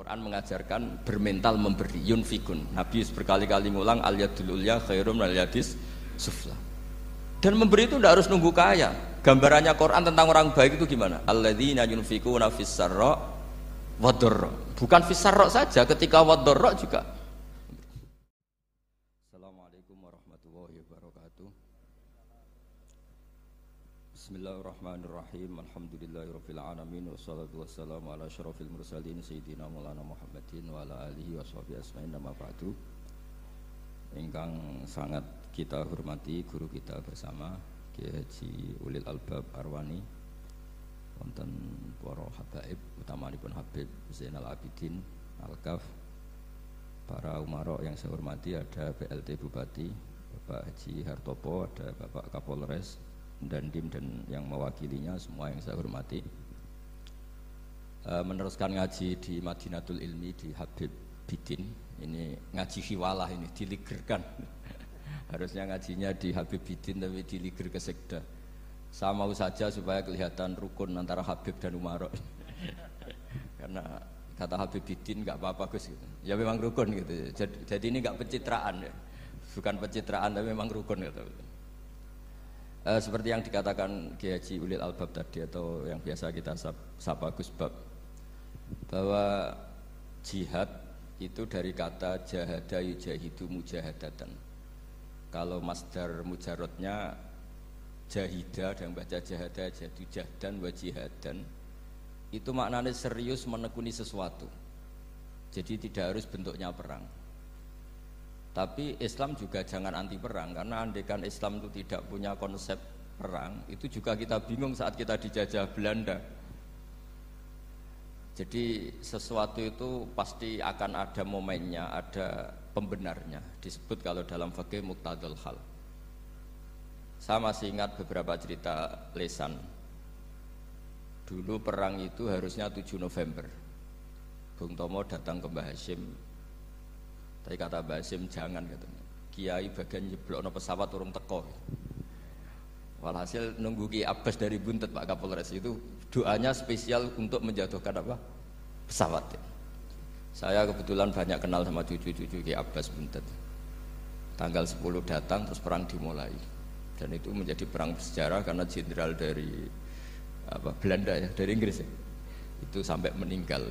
Quran mengajarkan bermental memberi, yunfikun. Nabi berkali-kali ngulang al-yadul ulya khairum minal yadis sufla. Dan memberi itu tidak harus nunggu kaya. Gambarannya Quran tentang orang baik itu gimana? Alladzina yunfikuna fis sarra wad dharra. Bukan fis sarra saja, ketika wad dharra juga. Assalamualaikum warahmatullahi wabarakatuh. Bismillahirrahmanirrahim. Alhamdulillahirabbil alamin wassalatu wassalamu ala asyrofil mursalin sayyidina Maulana Muhammadin wa ala alihi washabihi ajmain. Amma ba'du. Ingkang sangat kita hormati guru kita bersama Kiai Haji Ulil Albab Arwani, wonten para habaib utamanipun Habib Zainal Abidin Al-Kaf, para umarok yang saya hormati, ada PLT Bupati Bapak Haji Hartopo, ada Bapak Kapolres Dandim dan yang mewakilinya semua yang saya hormati. Meneruskan ngaji di Madinatul Ilmi di Habib Bidin, ini ngaji hiwalah, ini diligerkan. Harusnya ngajinya di Habib Bidin tapi diliger ke Sekda. Saya mau saja supaya kelihatan rukun antara Habib dan Umarok. Karena kata Habib Bidin nggak apa-apa Gus gitu. Ya memang rukun gitu. Jadi ini nggak pencitraan ya. Bukan pencitraan tapi memang rukun gitu. Seperti yang dikatakan Kiai Haji Ulil Albab tadi, atau yang biasa kita sapa Gus Bab, bahwa jihad itu dari kata jahada yujahidu mujahadatan. Kalau masdar mujarrodnya jahida dan baca jahada jadu jahdan wa jihadan, itu maknanya serius menekuni sesuatu. Jadi tidak harus bentuknya perang. Tapi Islam juga jangan anti perang, karena andaikan Islam itu tidak punya konsep perang, itu juga kita bingung saat kita dijajah Belanda. Jadi sesuatu itu pasti akan ada momennya, ada pembenarnya. Disebut kalau dalam fikih muqtadul hal. Saya masih ingat beberapa cerita lesan. Dulu perang itu harusnya 7 November. Bung Tomo datang ke Mbah Hasyim. Tapi kata Mbah Hasyim jangan katanya. Kiai bagian nyeblokno pesawat urung teko. Walhasil nunggu Ki Abbas dari Buntet Pak Kapolres itu doanya spesial untuk menjatuhkan apa? Pesawat. Saya kebetulan banyak kenal sama cucu-cucu Ki Abbas Buntet. Tanggal 10 datang terus perang dimulai. Dan itu menjadi perang bersejarah karena jenderal dari Belanda ya, dari Inggris ya. Itu sampai meninggal.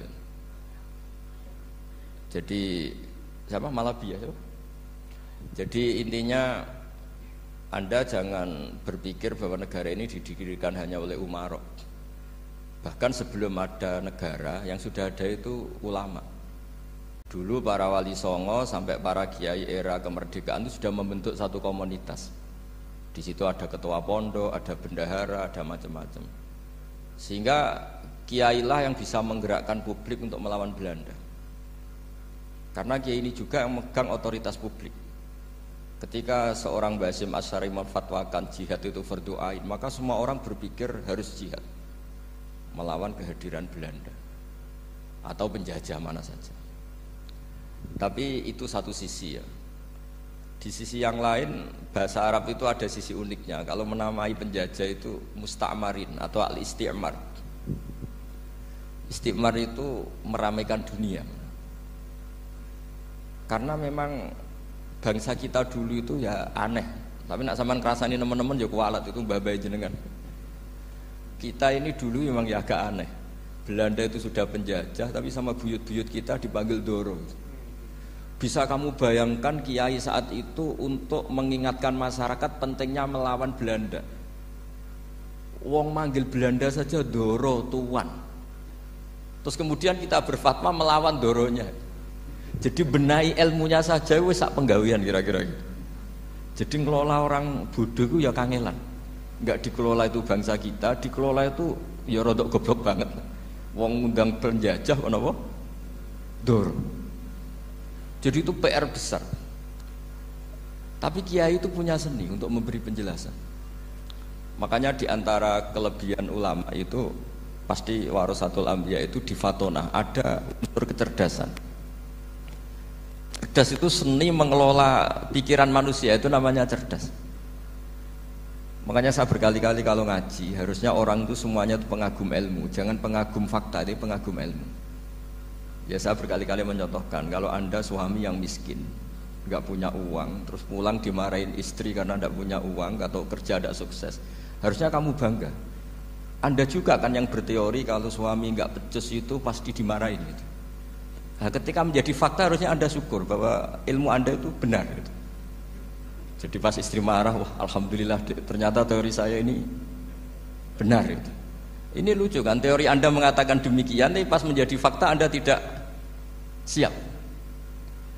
Jadi siapa? Malabi ya. Jadi intinya Anda jangan berpikir bahwa negara ini didirikan hanya oleh umarok. Bahkan sebelum ada negara, yang sudah ada itu ulama. Dulu para wali songo sampai para kiai era kemerdekaan itu sudah membentuk satu komunitas. Di situ ada ketua pondok, ada bendahara, ada macam-macam. Sehingga kiailah yang bisa menggerakkan publik untuk melawan Belanda. Karena kiai ini juga yang megang otoritas publik. Ketika seorang Mbah Hasyim Asy'ari memfatwakan jihad itu fardhu ain, maka semua orang berpikir harus jihad melawan kehadiran Belanda atau penjajah mana saja. Tapi itu satu sisi ya. Di sisi yang lain, bahasa Arab itu ada sisi uniknya. Kalau menamai penjajah itu musta'marin atau al-isti'mar. Isti'mar itu meramaikan dunia. Karena memang bangsa kita dulu itu ya aneh. Tapi nak sampean ngrasani teman-teman ya kualat itu mbah-mbah jenengan. Kita ini dulu memang ya agak aneh. Belanda itu sudah penjajah, tapi sama buyut-buyut kita dipanggil Doro. Bisa kamu bayangkan kiai saat itu untuk mengingatkan masyarakat pentingnya melawan Belanda. Wong manggil Belanda saja Doro tuan. Terus kemudian kita berfatwa melawan Doronya. Jadi benahi ilmunya saja wis sak penggawean kira-kira gitu. Jadi ngelola orang bodoh itu ya kangelan. Enggak dikelola itu bangsa kita, dikelola itu ya rodok goblok banget. Wong ngundang penjajah apa? Doro. Jadi itu PR besar. Tapi kiai itu punya seni untuk memberi penjelasan. Makanya di antara kelebihan ulama itu pasti warasatul anbiya itu di fatona ada unsur kecerdasan. Cerdas itu seni mengelola pikiran manusia, itu namanya cerdas. Makanya saya berkali-kali kalau ngaji, harusnya orang itu semuanya itu pengagum ilmu, jangan pengagum fakta, ini pengagum ilmu. Ya saya berkali-kali mencontohkan, kalau Anda suami yang miskin, nggak punya uang, terus pulang dimarahin istri karena nggak punya uang atau kerja tidak sukses, harusnya kamu bangga. Anda juga kan yang berteori kalau suami nggak becus itu pasti dimarahin gitu. Nah, ketika menjadi fakta harusnya Anda syukur bahwa ilmu Anda itu benar gitu. Jadi pas istri marah, wah alhamdulillah ternyata teori saya ini benar gitu. Ini lucu kan, teori Anda mengatakan demikian, tapi pas menjadi fakta Anda tidak siap.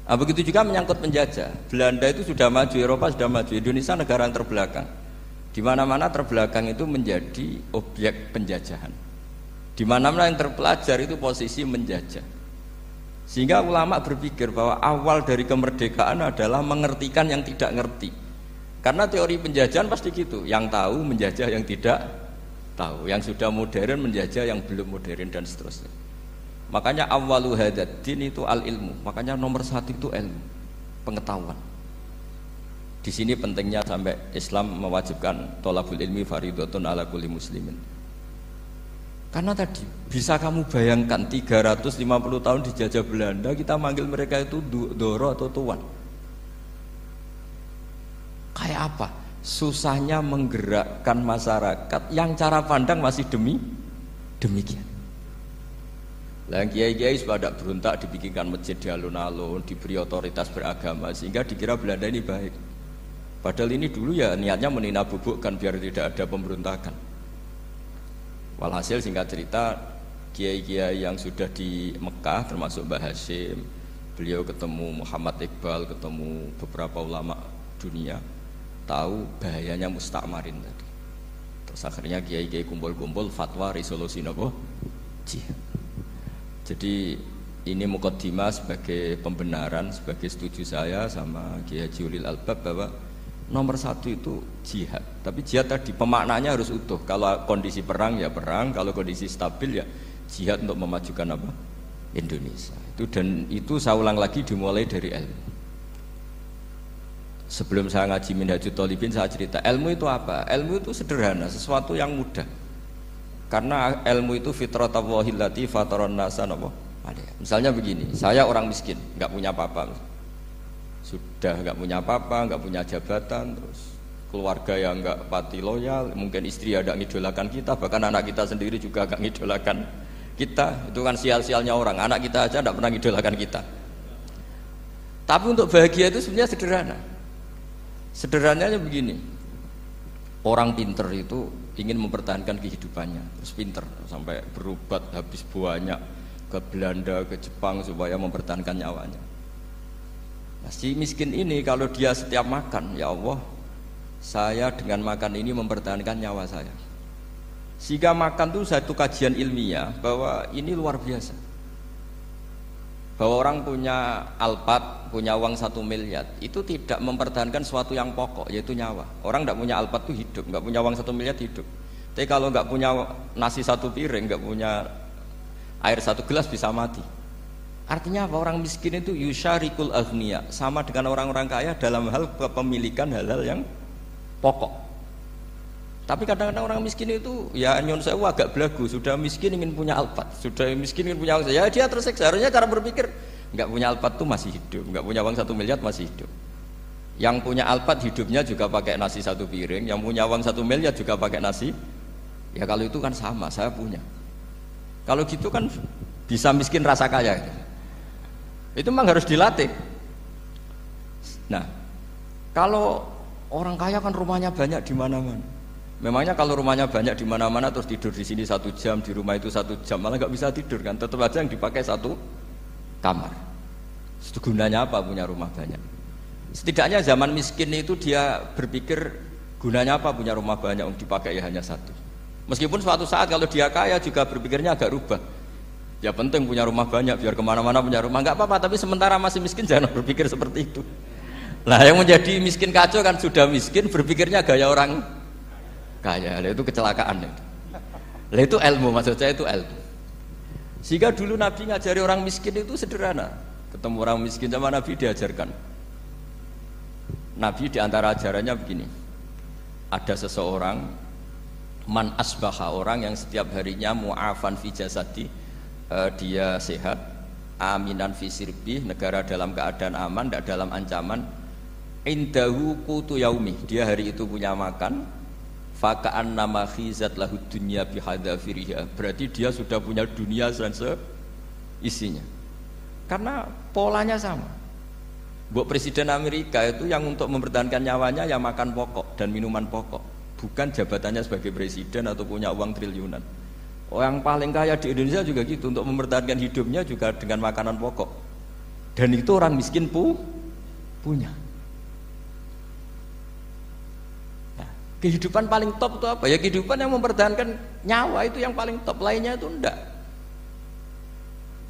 Nah, begitu juga menyangkut penjajah. Belanda itu sudah maju, Eropa sudah maju, Indonesia negara yang terbelakang. Di mana-mana terbelakang itu menjadi objek penjajahan. Di mana-mana yang terpelajar itu posisi menjajah. Sehingga ulama berpikir bahwa awal dari kemerdekaan adalah mengertikan yang tidak ngerti. Karena teori penjajahan pasti gitu, yang tahu menjajah yang tidak tahu, yang sudah modern menjajah yang belum modern dan seterusnya. Makanya awwalu hadzal din itu al ilmu. Makanya nomor satu itu ilmu, pengetahuan. Di sini pentingnya sampai Islam mewajibkan thalabul ilmi fardhatun ala kulli muslimin. Karena tadi bisa kamu bayangkan 350 tahun dijajah Belanda, kita manggil mereka itu doro atau tuan. Kayak apa? Susahnya menggerakkan masyarakat yang cara pandang masih demikian. Lah kiai-kiai sudah berontak dibikinkan masjid di alun-alun, diberi otoritas beragama sehingga dikira Belanda ini baik. Padahal ini dulu ya niatnya meninabobokan biar tidak ada pemberontakan. Walhasil singkat cerita, kiai-kiai yang sudah di Mekah termasuk Mbah Hasyim, beliau ketemu Muhammad Iqbal, ketemu beberapa ulama dunia, tahu bahayanya mustakmarin tadi. Terus akhirnya kiai-kiai kumpul-kumpul fatwa resolusi nopo jihad. Jadi ini mukaddimah sebagai pembenaran, sebagai setuju saya sama Kiai Haji Ulil Albab bahwa nomor satu itu jihad. Tapi jihad tadi pemaknanya harus utuh. Kalau kondisi perang ya perang, kalau kondisi stabil ya jihad untuk memajukan apa? Indonesia. Dan itu saya ulang lagi dimulai dari ilmu. Sebelum saya ngaji Minhajut Thalibin saya cerita ilmu itu apa? Ilmu itu sederhana, sesuatu yang mudah. Karena ilmu itu fitratallahi allati fataran nasa napa? Misalnya begini, saya orang miskin, nggak punya apa-apa. Sudah nggak punya apa-apa, nggak punya jabatan, terus keluarga yang nggak pati loyal, mungkin istri ada ngidolakan kita, bahkan anak kita sendiri juga nggak ngidolakan kita. Itu kan sial-sialnya orang, anak kita aja nggak pernah ngidolakan kita. Tapi untuk bahagia itu sebenarnya sederhana. Sederhananya begini, orang pinter itu ingin mempertahankan kehidupannya, terus pinter sampai berobat habis banyak ke Belanda, ke Jepang supaya mempertahankan nyawanya. Nah, si miskin ini kalau dia setiap makan, ya Allah, saya dengan makan ini mempertahankan nyawa saya. Sehingga makan itu satu kajian ilmiah bahwa ini luar biasa. Bahwa orang punya Alphard, punya uang 1 miliar, itu tidak mempertahankan sesuatu yang pokok, yaitu nyawa. Orang tidak punya Alphard itu hidup, nggak punya uang 1 miliar hidup. Tapi kalau nggak punya nasi 1 piring, nggak punya air 1 gelas bisa mati. Artinya apa? Orang miskin itu yusyarikul aghniya, sama dengan orang-orang kaya dalam hal kepemilikan hal-hal yang pokok. Tapi kadang-kadang orang miskin itu ya nyon sewu agak belagu, sudah miskin ingin punya Alphard, sudah miskin ingin punya uang, ya dia tersiksa. Harusnya cara berpikir nggak punya Alphard itu masih hidup, nggak punya uang 1 miliar masih hidup. Yang punya Alphard hidupnya juga pakai nasi 1 piring, yang punya uang 1 miliar juga pakai nasi. Ya kalau itu kan sama, saya punya. Kalau gitu kan bisa miskin rasa kaya. Itu memang harus dilatih. Nah, kalau orang kaya kan rumahnya banyak di mana-mana. Memangnya kalau rumahnya banyak di mana-mana terus tidur di sini 1 jam, di rumah itu 1 jam, malah nggak bisa tidur kan? Tetap aja yang dipakai 1 kamar. Itu gunanya apa punya rumah banyak? Setidaknya zaman miskin itu dia berpikir gunanya apa punya rumah banyak untuk dipakai ya hanya 1. Meskipun suatu saat kalau dia kaya juga berpikirnya agak rubah. Ya penting punya rumah banyak biar kemana-mana punya rumah, nggak apa-apa. Tapi sementara masih miskin jangan berpikir seperti itu. Nah yang menjadi miskin kacau kan sudah miskin berpikirnya gaya orang kaya, itu kecelakaan itu. Lah itu ilmu, maksud saya itu ilmu. Sehingga dulu Nabi ngajari orang miskin itu sederhana. Ketemu orang miskin sama Nabi diajarkan. Nabi diantara ajarannya begini. Ada seseorang man asbaha, orang yang setiap harinya mu'afan fi jasadi, dia sehat, aminan fi sirbi, negara dalam keadaan aman, tidak dalam ancaman. Indahu qutu yaumi, dia hari itu punya makan. Faka'an nama khizat lahu dunya bihadzafiriha, berarti dia sudah punya dunia dan seisinya. Karena polanya sama. Buat Presiden Amerika itu yang untuk mempertahankan nyawanya ya makan pokok dan minuman pokok, bukan jabatannya sebagai presiden atau punya uang triliunan. Orang paling kaya di Indonesia juga gitu, untuk mempertahankan hidupnya juga dengan makanan pokok. Dan itu orang miskin punya. Nah, kehidupan paling top itu apa? Ya kehidupan yang mempertahankan nyawa itu yang paling top, lainnya itu enggak.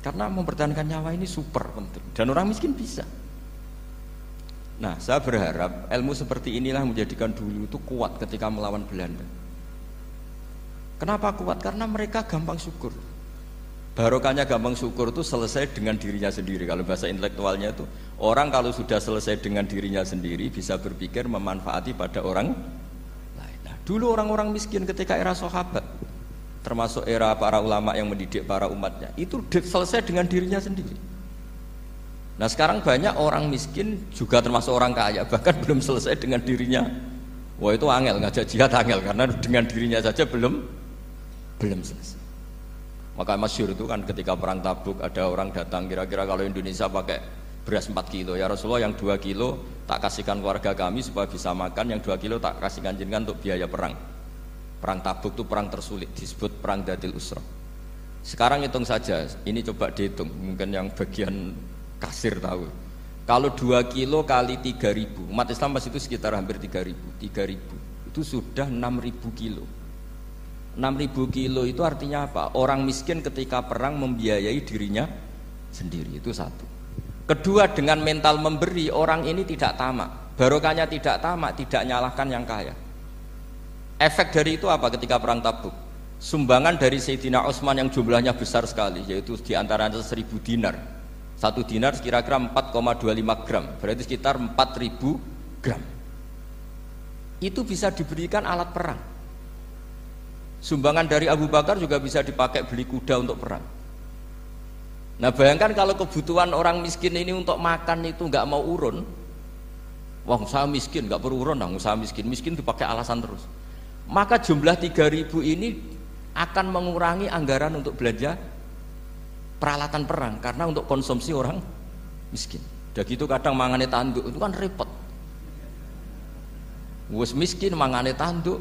Karena mempertahankan nyawa ini super penting dan orang miskin bisa. Nah, saya berharap ilmu seperti inilah menjadikan dulu itu kuat ketika melawan Belanda. Kenapa kuat? Karena mereka gampang syukur. Barokahnya gampang syukur itu selesai dengan dirinya sendiri. Kalau bahasa intelektualnya itu, orang kalau sudah selesai dengan dirinya sendiri bisa berpikir memanfaati pada orang lain. Nah, dulu orang-orang miskin ketika era sahabat, termasuk era para ulama yang mendidik para umatnya, itu selesai dengan dirinya sendiri. Nah sekarang banyak orang miskin juga termasuk orang kaya, bahkan belum selesai dengan dirinya. Wah itu angel, ngajak jihad angel, karena dengan dirinya saja belum selesai. Maka masyhur itu kan ketika perang Tabuk ada orang datang, kira-kira kalau Indonesia pakai beras 4 kilo, ya Rasulullah yang 2 kilo tak kasihkan keluarga kami supaya bisa makan, yang 2 kilo tak kasihkan jenengan untuk biaya perang. Perang Tabuk itu perang tersulit, disebut perang Dhatil Usra. Sekarang hitung saja, ini coba dihitung, mungkin yang bagian kasir tahu. Kalau 2 kilo kali 3.000, umat Islam pas itu sekitar hampir 3.000 itu sudah 6.000 kilo. 6.000 kilo itu artinya apa? Orang miskin ketika perang membiayai dirinya sendiri, itu satu. Kedua, dengan mental memberi, orang ini tidak tamak. Barokahnya tidak tamak, tidak nyalahkan yang kaya. Efek dari itu apa ketika perang Tabuk? Sumbangan dari Sayyidina Utsman yang jumlahnya besar sekali, yaitu diantaranya 1.000 dinar. 1 dinar kira-kira 4,25 gram, berarti sekitar 4.000 gram. Itu bisa diberikan alat perang. Sumbangan dari Abu Bakar juga bisa dipakai beli kuda untuk perang. Nah bayangkan kalau kebutuhan orang miskin ini untuk makan itu nggak mau urun. Wah saya miskin, nggak perlu urun, saya miskin dipakai alasan terus. Maka jumlah 3.000 ini akan mengurangi anggaran untuk belanja peralatan perang, karena untuk konsumsi orang miskin. Udah gitu kadang mangane tanduk itu kan repot. Wes miskin mangane tanduk,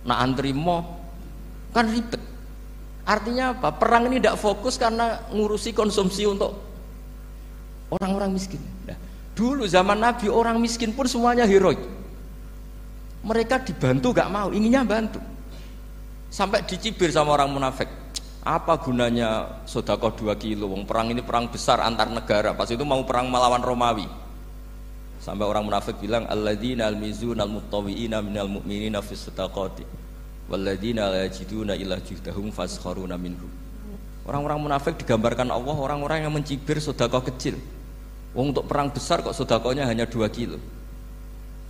nak antri mo kan ribet. Artinya apa? Perang ini tidak fokus karena ngurusi konsumsi untuk orang-orang miskin. Nah, dulu zaman Nabi orang miskin pun semuanya heroik. Mereka dibantu gak mau, inginnya bantu. Sampai dicibir sama orang munafik. Apa gunanya sedekah 2 kilo? Wong perang ini perang besar antar negara. Pas itu mau perang melawan Romawi. Sampai orang munafik bilang alladzina almizuna almuttawwiina minal mu'minina fis sadaqati walladzina la yajiduna illa juhdahum faskharuna minhum. Orang-orang munafik digambarkan Allah orang-orang yang mencibir sedekah kecil. Wong untuk perang besar kok sedekahnya hanya 2 kilo.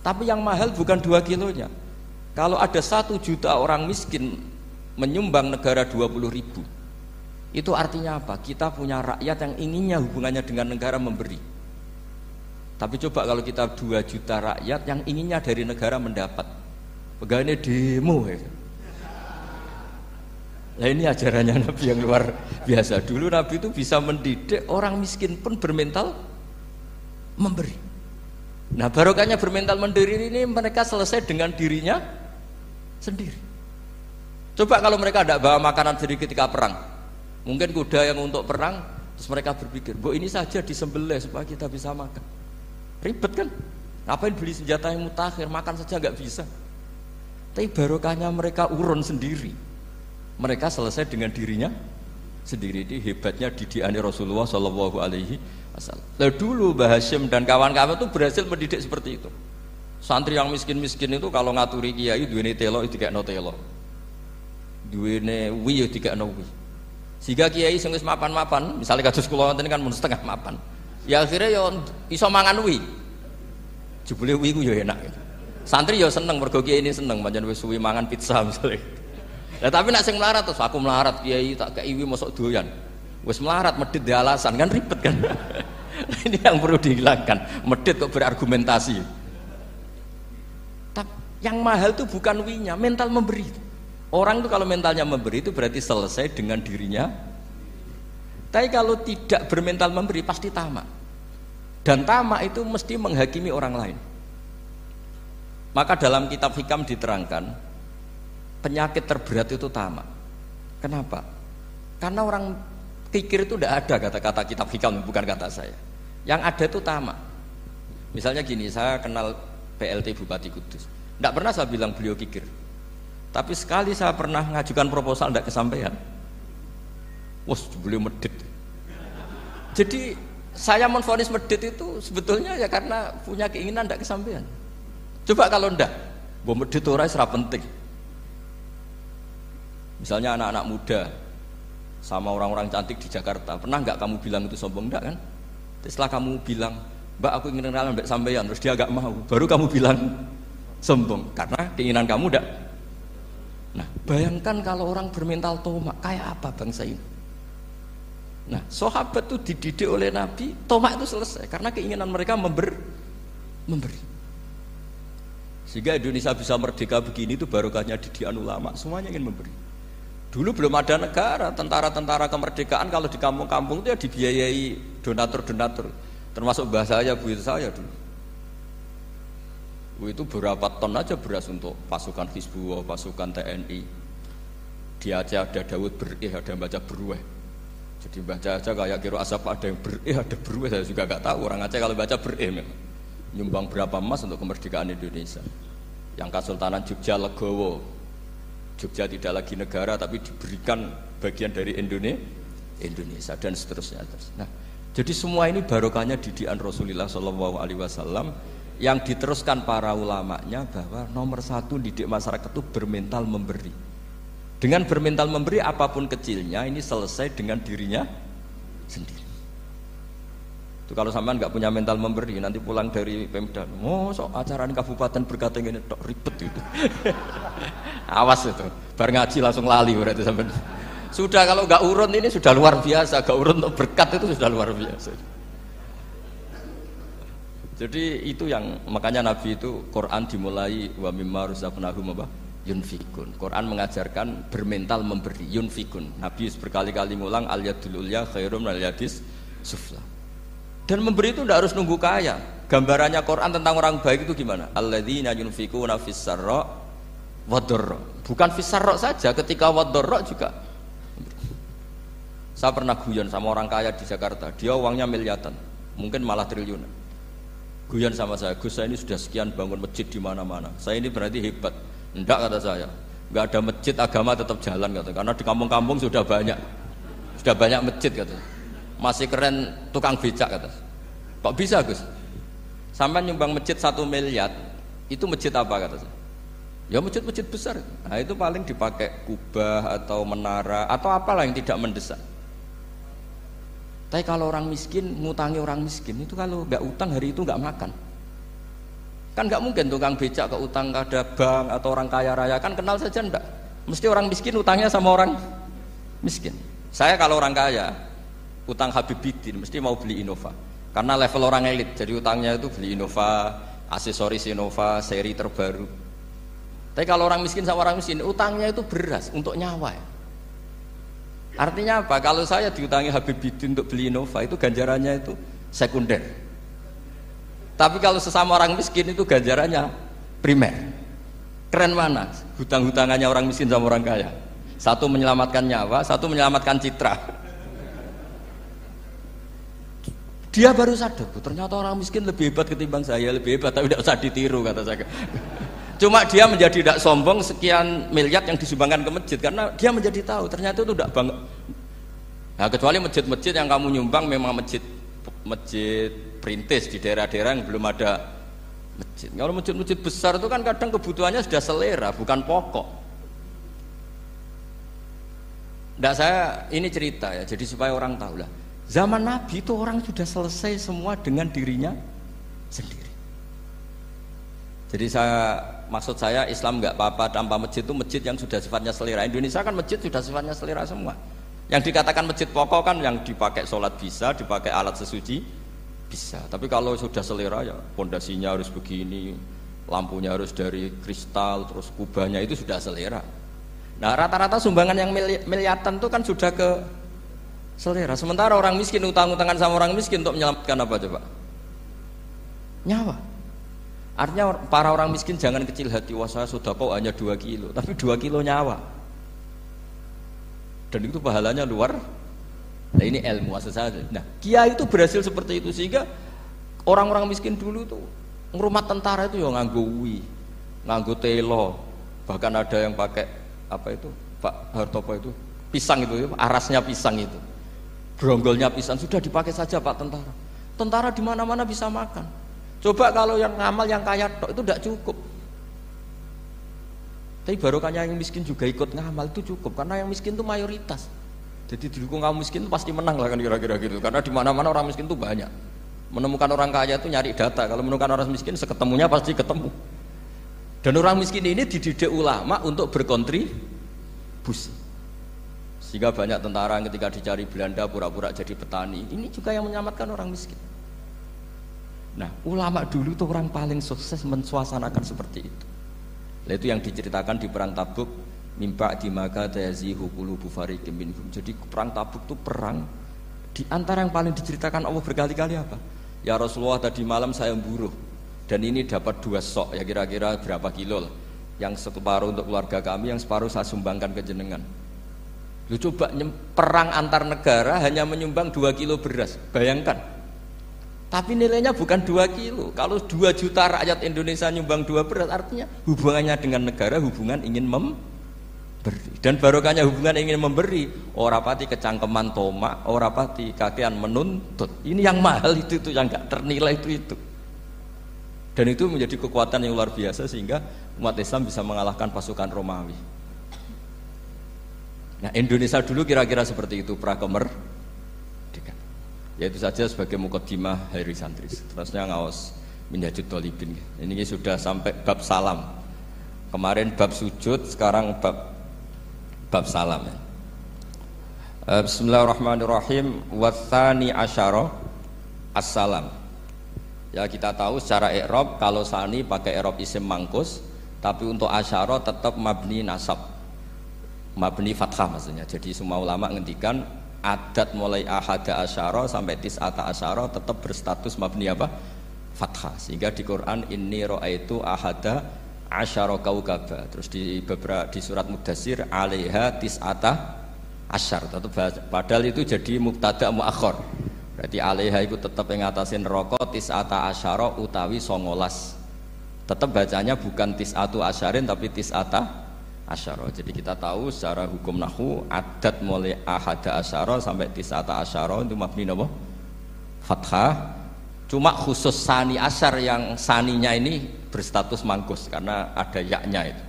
Tapi yang mahal bukan 2 kilonya. Kalau ada 1 juta orang miskin menyumbang negara 20.000, itu artinya apa? Kita punya rakyat yang inginnya hubungannya dengan negara memberi. Tapi coba kalau kita 2 juta rakyat yang inginnya dari negara mendapat, pegawainya demo ya. Nah ini ajarannya Nabi yang luar biasa. Dulu Nabi itu bisa mendidik orang miskin pun bermental memberi. Nah barokahnya bermental memberi ini mereka selesai dengan dirinya sendiri. Coba kalau mereka tidak bawa makanan sendiri ketika perang, mungkin kuda yang untuk perang, terus mereka berpikir, ini saja disembelih supaya kita bisa makan. Ribet kan? Ngapain beli senjata yang mutakhir, makan saja nggak bisa. Tapi barokahnya mereka urun sendiri. Mereka selesai dengan dirinya sendiri. Ini hebatnya didikan Rasulullah Shallallahu Alaihi Wasallam. Lalu dulu Mbah Hasyim dan kawan-kawan itu berhasil mendidik seperti itu. Santri yang miskin-miskin itu kalau ngaturi kiai duwene telo itu kayak no telo. Duwene wi yo dikekno wi. Sehingga kiai sing wis mapan-mapan, misalnya kados kula wonten kan mun setengah mapan. Ya akhirnya yo iso mangan wi. Jebule wi ku yo enak. Santri yo seneng mergo kiai ini seneng pancen wis suwi mangan pizza misalnya. Lah tapi nek sing melarat terus aku melarat kiai tak kei wi mosok doyan. Wis melarat medit di alasan kan ribet kan. Ini yang perlu dihilangkan. Medit kok berargumentasi. Tapi yang mahal itu bukan winya, mental memberi. Orang itu kalau mentalnya memberi itu berarti selesai dengan dirinya. Tapi kalau tidak bermental memberi pasti tamak. Dan tamak itu mesti menghakimi orang lain. Maka dalam kitab hikam diterangkan penyakit terberat itu tamak. Kenapa? Karena orang kikir itu tidak ada kata-kata kitab hikam, bukan kata saya. Yang ada itu tamak. Misalnya gini, saya kenal PLT Bupati Kudus. Tidak pernah saya bilang beliau kikir. Tapi sekali saya pernah ngajukan proposal tidak kesampaian. Wah, beliau medit. Jadi saya menvonis medit itu sebetulnya ya karena punya keinginan tidak kesampaian. Coba kalau ndak, bahwa medit itu orang serap penting. Misalnya anak-anak muda sama orang-orang cantik di Jakarta, pernah nggak kamu bilang itu sombong? Ndak kan? Setelah kamu bilang, Mbak aku ingin kenalan Mbak sampeyan, terus dia agak mau, baru kamu bilang sombong karena keinginan kamu ndak. Nah, bayangkan kalau orang bermental tomak, kayak apa bangsa ini? Nah, sahabat itu dididik oleh Nabi, tomak itu selesai karena keinginan mereka memberi. Sehingga Indonesia bisa merdeka begini itu barokahnya didikan ulama, semuanya ingin memberi. Dulu belum ada negara, tentara-tentara kemerdekaan kalau di kampung-kampung itu ya dibiayai donatur-donatur, termasuk bahasa saya, bu saya dulu. Itu berapa ton aja beras untuk pasukan Hizbullah, pasukan TNI. Di Aceh ada Daud berih, ada yang baca berueh. Jadi baca aja kayak kira asap ada yang berih, ada berueh, saya juga nggak tahu. Orang Aceh kalau baca berih memang nyumbang berapa emas untuk kemerdekaan Indonesia. Yang Kesultanan Jogja Legowo, Jogja tidak lagi negara tapi diberikan bagian dari Indonesia dan seterusnya. Nah, jadi semua ini barokahnya didikan Rasulullah SAW yang diteruskan para ulamanya bahwa nomor satu didik masyarakat itu bermental memberi. Dengan bermental memberi apapun kecilnya ini selesai dengan dirinya sendiri. Itu kalau sampean nggak punya mental memberi nanti pulang dari Pemda, sok acara kabupaten berkata ini tok ribet itu. Awas itu, bar ngaji langsung lali berarti sampean. Sudah kalau nggak urun ini sudah luar biasa, nggak urun untuk berkat itu sudah luar biasa. Jadi itu yang makanya Nabi itu Quran dimulai wa mimma razaqnahum yunfikun. Quran mengajarkan bermental memberi, yunfikun. Nabi berkali-kali ngulang al yadul ulya khairum al yadis sufla. Dan memberi itu tidak harus nunggu kaya. Gambarannya Quran tentang orang baik itu gimana? Alladzina yunfikuna fis sarra wadharra. Bukan fis sarra saja, ketika wadharra juga. Saya pernah guyon sama orang kaya di Jakarta. Dia uangnya miliaran, mungkin malah triliunan. Guyon sama saya, Gus saya ini sudah sekian bangun masjid di mana-mana. Saya ini berarti hebat. Enggak kata saya. Enggak ada masjid agama tetap jalan kata. Karena di kampung-kampung sudah banyak masjid kata. Masih keren tukang becak kata. Kok bisa Gus? Sampai nyumbang masjid 1 miliar, itu masjid apa kata saya? Ya masjid-masjid besar. Nah itu paling dipakai kubah atau menara atau apalah yang tidak mendesak. Tapi kalau orang miskin, ngutangi orang miskin itu kalau nggak utang hari itu nggak makan. Kan nggak mungkin tukang becak ke utang ada bank atau orang kaya raya kan kenal saja enggak. Mesti orang miskin utangnya sama orang miskin. Saya kalau orang kaya utang Habib Bidin mesti mau beli Innova. Karena level orang elit, jadi utangnya itu beli Innova, aksesoris Innova, seri terbaru. Tapi kalau orang miskin sama orang miskin utangnya itu beras untuk nyawa. Ya. Artinya apa? Kalau saya diutangi Habib Bidin untuk beli Innova itu ganjarannya itu sekunder. Tapi kalau sesama orang miskin itu ganjarannya primer. Keren mana? Hutang-hutangannya orang miskin sama orang kaya. Satu menyelamatkan nyawa, satu menyelamatkan citra. Dia baru sadar, ternyata orang miskin lebih hebat ketimbang saya, lebih hebat tapi tidak usah ditiru kata saya. Cuma dia menjadi tidak sombong sekian miliar yang disumbangkan ke masjid karena dia menjadi tahu ternyata itu tidak bangga. Nah, kecuali masjid-masjid yang kamu nyumbang memang masjid perintis di daerah-daerah yang belum ada masjid. Kalau masjid-masjid besar itu kan kadang kebutuhannya sudah selera, bukan pokok. Tidak saya ini cerita ya, jadi supaya orang tahu lah. Zaman Nabi itu orang sudah selesai semua dengan dirinya sendiri. Jadi maksud saya Islam nggak apa-apa tanpa masjid itu masjid yang sudah sifatnya selera. Indonesia kan masjid sudah sifatnya selera semua. Yang dikatakan masjid pokok kan yang dipakai sholat bisa, dipakai alat sesuci bisa. Tapi kalau sudah selera ya pondasinya harus begini, lampunya harus dari kristal, terus kubahnya itu sudah selera. Nah rata-rata sumbangan yang miliatan itu kan sudah ke selera. Sementara orang miskin utang-utangan sama orang miskin untuk menyelamatkan apa coba? Nyawa. Artinya para orang miskin jangan kecil hati, wah saya sudah kok hanya 2 kilo, tapi 2 kilo nyawa. Dan itu pahalanya luar. Nah ini ilmu asal saja. Nah kiai itu berhasil seperti itu sehingga orang-orang miskin dulu tuh ngurmat tentara itu ya nganggo uwi, nganggo telo, bahkan ada yang pakai apa itu Pak Hartopo itu pisang itu, arasnya pisang itu, gronggolnya pisang sudah dipakai saja Pak tentara. Tentara di mana-mana bisa makan. Coba kalau yang ngamal yang kaya tok itu tidak cukup. Tapi barokahnya yang miskin juga ikut ngamal itu cukup karena yang miskin itu mayoritas. Jadi didukung kaum miskin itu pasti menang lah kan kira-kira gitu. Karena di mana-mana orang miskin itu banyak. Menemukan orang kaya itu nyari data. Kalau menemukan orang miskin seketemunya pasti ketemu. Dan orang miskin ini dididik ulama untuk berkontribusi. Sehingga banyak tentara yang ketika dicari Belanda pura-pura jadi petani. Ini juga yang menyelamatkan orang miskin. Nah, ulama dulu tuh orang paling sukses mensuasanakan seperti itu. Itu yang diceritakan di perang Tabuk, mimpa di maka tayazihu qulubu fariqim minhum. Jadi perang Tabuk itu perang di antara yang paling diceritakan Allah berkali-kali apa? Ya Rasulullah tadi malam saya memburuh dan ini dapat 2 sok, ya kira-kira berapa kilo lah. Yang separuh untuk keluarga kami, yang separuh saya sumbangkan ke jenengan. Lu coba perang antar negara hanya menyumbang 2 kilo beras, bayangkan. Tapi nilainya bukan 2 kilo. Kalau 2 juta rakyat Indonesia nyumbang 2 beras, artinya hubungannya dengan negara hubungan ingin memberi. Dan barokahnya hubungan ingin memberi, ora pati kecangkeman tomak, ora pati kakean menuntut. Ini yang mahal itu yang gak ternilai itu. Dan itu menjadi kekuatan yang luar biasa sehingga umat Islam bisa mengalahkan pasukan Romawi. Nah Indonesia dulu kira-kira seperti itu prakemerdekaan. Ya itu saja sebagai mukaddimah Hairi Santris. Terusnya ngaos Minhajul Thalibin. Ini sudah sampai bab salam. Kemarin bab sujud, sekarang bab salam. Bismillahirrahmanirrahim. Watsani asyara assalam. Ya kita tahu secara i'rab kalau sani pakai i'rab isim mangkus, tapi untuk asyara tetap mabni nasab. Mabni fathah maksudnya. Jadi semua ulama ngendikan adat mulai ahada asyara sampai tis'ata asyara tetap berstatus mabni apa? Fathah. Sehingga di Quran inni ra'aitu ahada asyara kaukaba. Terus di surat Mudassir alaiha tis'ata asyar. Padahal itu jadi mubtada muakhir. Berarti alaiha itu tetap yang ngatasin neraka tis'ata asyara utawi 19. Tetap bacanya bukan tis'atu asyarin tapi tis'ata asyara. Jadi kita tahu secara hukum nahwu adat mulai ahada asyara sampai tis'ata asyara itu mabni apa? Fathah. Cuma khusus sani asyar yang saninya ini berstatus mangkus karena ada yaknya itu.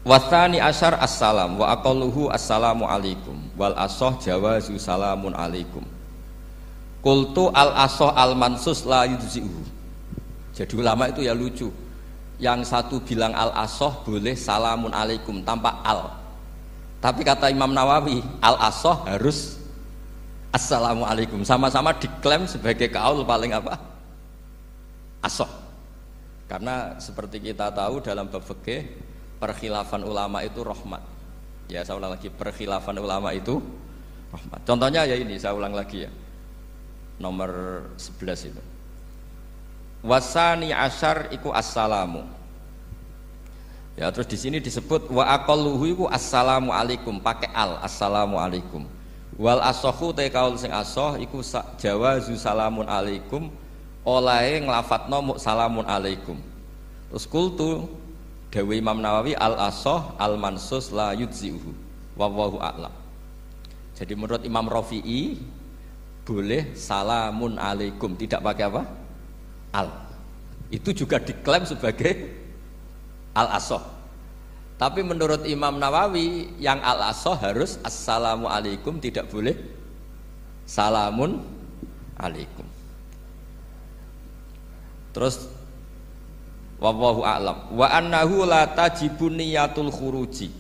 Watsani asyar assalam wa aqalluhu assalamu alaikum wal asoh jawazu salamun alaikum. Qultu al asoh al mansus la yujzi'uhu. Jadi ulama itu ya lucu. Yang satu bilang al-asoh boleh salamun alaikum tanpa al. Tapi kata Imam Nawawi al-asoh harus assalamu alaikum. Sama-sama diklaim sebagai kaul paling apa? Asoh. Karena seperti kita tahu dalam bab fikih perkhilafan ulama itu rahmat. Ya saya ulang lagi, perkhilafan ulama itu rahmat. Contohnya ya ini saya ulang lagi ya. Nomor 11 itu. Wasani asyar iku assalamu. Ya terus di sini disebut wa aqalluhu iku assalamu alaikum pakai al assalamu alaikum. Wal asohu te kaul sing asoh iku jawazu salamun alaikum olahe nglafatno mu salamun alaikum. Terus kultu Dewi Imam Nawawi al asoh al mansus la yujzi'uhu wallahu a'lam. Jadi menurut Imam Rafi'i boleh salamun alaikum tidak pakai apa? Al. Itu juga diklaim sebagai al-asoh. Tapi menurut Imam Nawawi yang al-asoh harus assalamu alaikum, tidak boleh salamun alaikum. Terus wallahu a'lam wa annahu la tajibun niyatul khuruji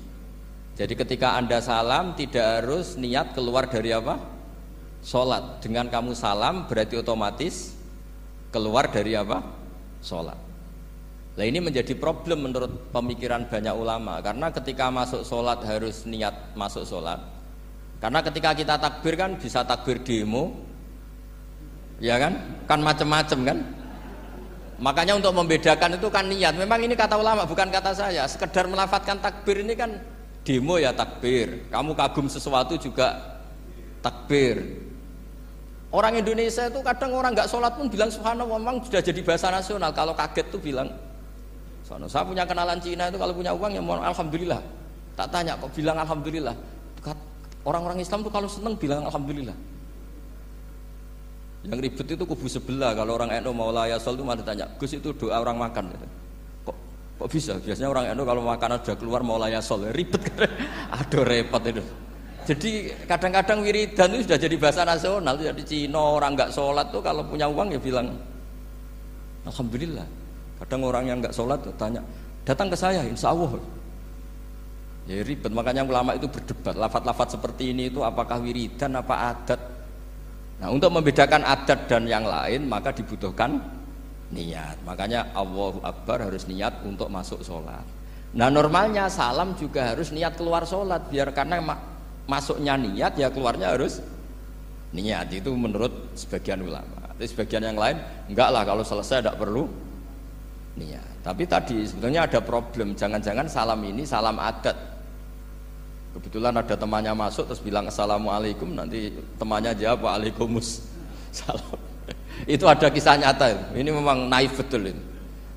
Jadi ketika Anda salam tidak harus niat keluar dari apa? Sholat. Dengan kamu salam berarti otomatis keluar dari apa? Sholat. Nah ini menjadi problem menurut pemikiran banyak ulama. Karena ketika masuk sholat harus niat masuk sholat. Karena ketika kita takbir kan bisa takbir demo, ya kan? Kan macam-macam kan? Makanya untuk membedakan itu kan niat. Memang ini kata ulama bukan kata saya. Sekedar melafadzkan takbir ini kan demo ya takbir. Kamu kagum sesuatu juga takbir. Orang Indonesia itu kadang orang nggak sholat pun bilang subhanallah, memang sudah jadi bahasa nasional. Kalau kaget tuh bilang subhanallah. Saya punya kenalan Cina itu kalau punya uang ya mohon alhamdulillah. Tak tanya kok bilang alhamdulillah. Orang-orang Islam tuh kalau seneng bilang alhamdulillah. Yang ribet itu kubu sebelah. Kalau orang NU mau layasol itu malah tanya, Gus itu doa orang makan. Kok bisa? Biasanya orang NU kalau makanan sudah keluar mau layasol, ribet kan? Aduh repot itu. Jadi kadang-kadang wiridan itu sudah jadi bahasa nasional. Jadi Cina orang nggak sholat tuh kalau punya uang ya bilang alhamdulillah. Kadang orang yang nggak sholat tuh tanya, datang ke saya, insya Allah. Ya ribet. Makanya ulama itu berdebat. Lafaz-lafaz seperti ini itu apakah wiridan apa adat? Nah untuk membedakan adat dan yang lain maka dibutuhkan niat. Makanya Allahu Akbar harus niat untuk masuk sholat. Nah normalnya salam juga harus niat keluar sholat. Biar karena masuknya niat ya keluarnya harus niat. Itu menurut sebagian ulama. Tapi sebagian yang lain enggak lah, kalau selesai tidak perlu niat. Tapi tadi sebetulnya ada problem. Jangan-jangan salam ini salam adat. Kebetulan ada temannya masuk terus bilang assalamualaikum, nanti temannya jawab waalaikumsalam. Itu ada kisah nyata. Ini memang naif betul itu.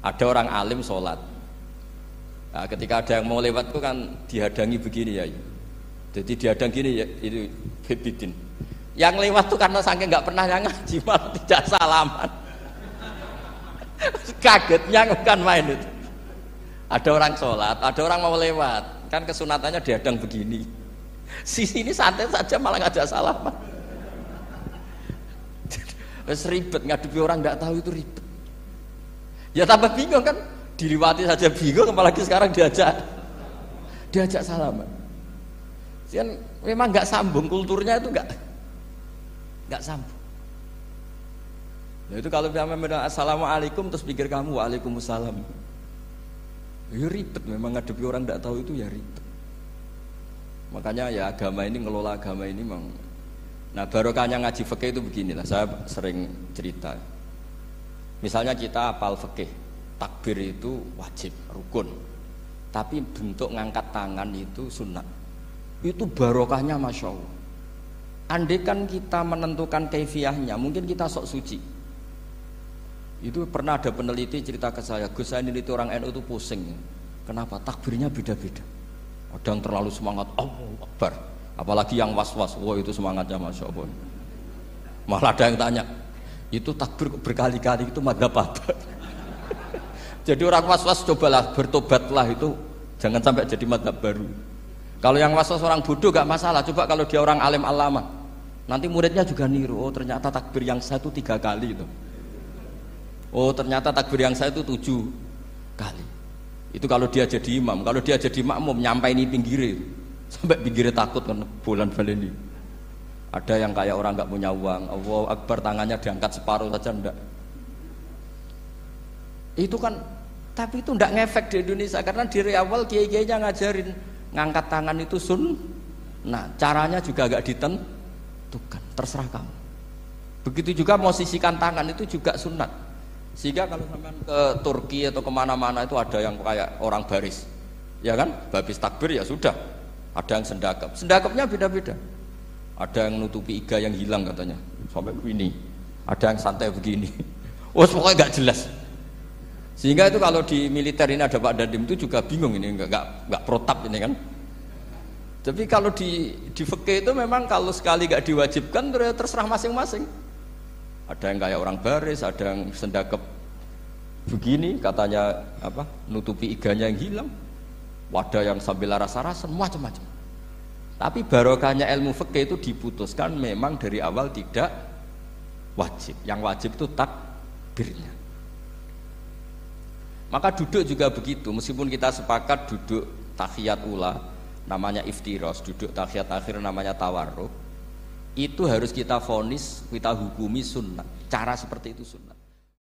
Ada orang alim sholat. Nah, ketika ada yang mau lewat itu kan dihadangi begini ya. Jadi dihadang gini ya, itu bebidin. Yang lewat tuh karena saking nggak pernah yang ngaji malah tidak salaman. Kagetnya bukan main itu. Ada orang sholat, ada orang mau lewat. Kan kesunatannya dihadang begini. Sisi ini santai saja malah nggak ada salaman. Wes ribet ngadepi orang nggak tahu itu ribet. Ya tambah bingung kan, diliwati saja bingung, apalagi sekarang diajak salaman. Kan memang nggak sambung, kulturnya itu nggak sambung. Nah itu kalau dia bilang assalamualaikum terus pikir kamu waalaikumsalam. Ya ribet, memang ngadepi orang tidak tahu itu ya ribet. Makanya ya agama ini, ngelola agama ini memang. Nah barokahnya ngaji fikih itu beginilah, saya sering cerita. Misalnya kita hafal fikih, takbir itu wajib, rukun. Tapi bentuk ngangkat tangan itu sunnah. Itu barokahnya Masya Allah. Andai kan kita menentukan kaifiyahnya, mungkin kita sok suci. Itu pernah ada peneliti cerita ke saya, Gus saya ini orang NU itu pusing. Kenapa? Takbirnya beda-beda. Ada yang terlalu semangat, Allahu Akbar. Apalagi yang was-was, wah itu semangatnya Masya Allah. Malah ada yang tanya, itu takbir berkali-kali itu madzhab apa? Jadi orang was-was cobalah bertobatlah itu, jangan sampai jadi madzhab baru. Kalau yang was-was orang bodoh gak masalah, coba kalau dia orang alim alama, nanti muridnya juga niru, oh ternyata takbir yang saya itu 3 kali itu. Oh ternyata takbir yang saya itu 7 kali. Itu kalau dia jadi imam. Kalau dia jadi makmum nyampai ini pinggirnya, sampai pinggirnya takut kan bulan baleni. Ada yang kayak orang nggak punya uang, Allahu Akbar tangannya diangkat separuh saja enggak. Itu kan, tapi itu enggak ngefek di Indonesia karena dari awal kiai-kiainya ngajarin ngangkat tangan itu nah caranya juga agak ditentukan, terserah kamu. Begitu juga posisikan tangan itu juga sunat. Sehingga kalau sampai ke Turki atau kemana-mana itu ada yang kayak orang baris, ya kan? Habis takbir ya sudah. Ada yang sendakap, sendakapnya beda-beda. Ada yang nutupi iga yang hilang katanya, sampai begini. Ada yang santai begini. Oh pokoknya nggak jelas. Sehingga itu kalau di militer ini ada Pak Dandim itu juga bingung ini nggak protap ini kan. Tapi kalau di fikih itu memang kalau sekali nggak diwajibkan terserah masing-masing. Ada yang kayak orang baris, ada yang sendakep begini, katanya apa? Nutupi iganya yang hilang. Wadah yang sambil rasa-rasa, macam-macam. Tapi barokahnya ilmu fikih itu diputuskan memang dari awal tidak wajib. Yang wajib itu takbirnya. Maka duduk juga begitu, meskipun kita sepakat duduk tahiyat ula, namanya iftiros, duduk tahiyat akhir namanya tawarruk, itu harus kita vonis, kita hukumi sunnah. Cara seperti itu sunnah.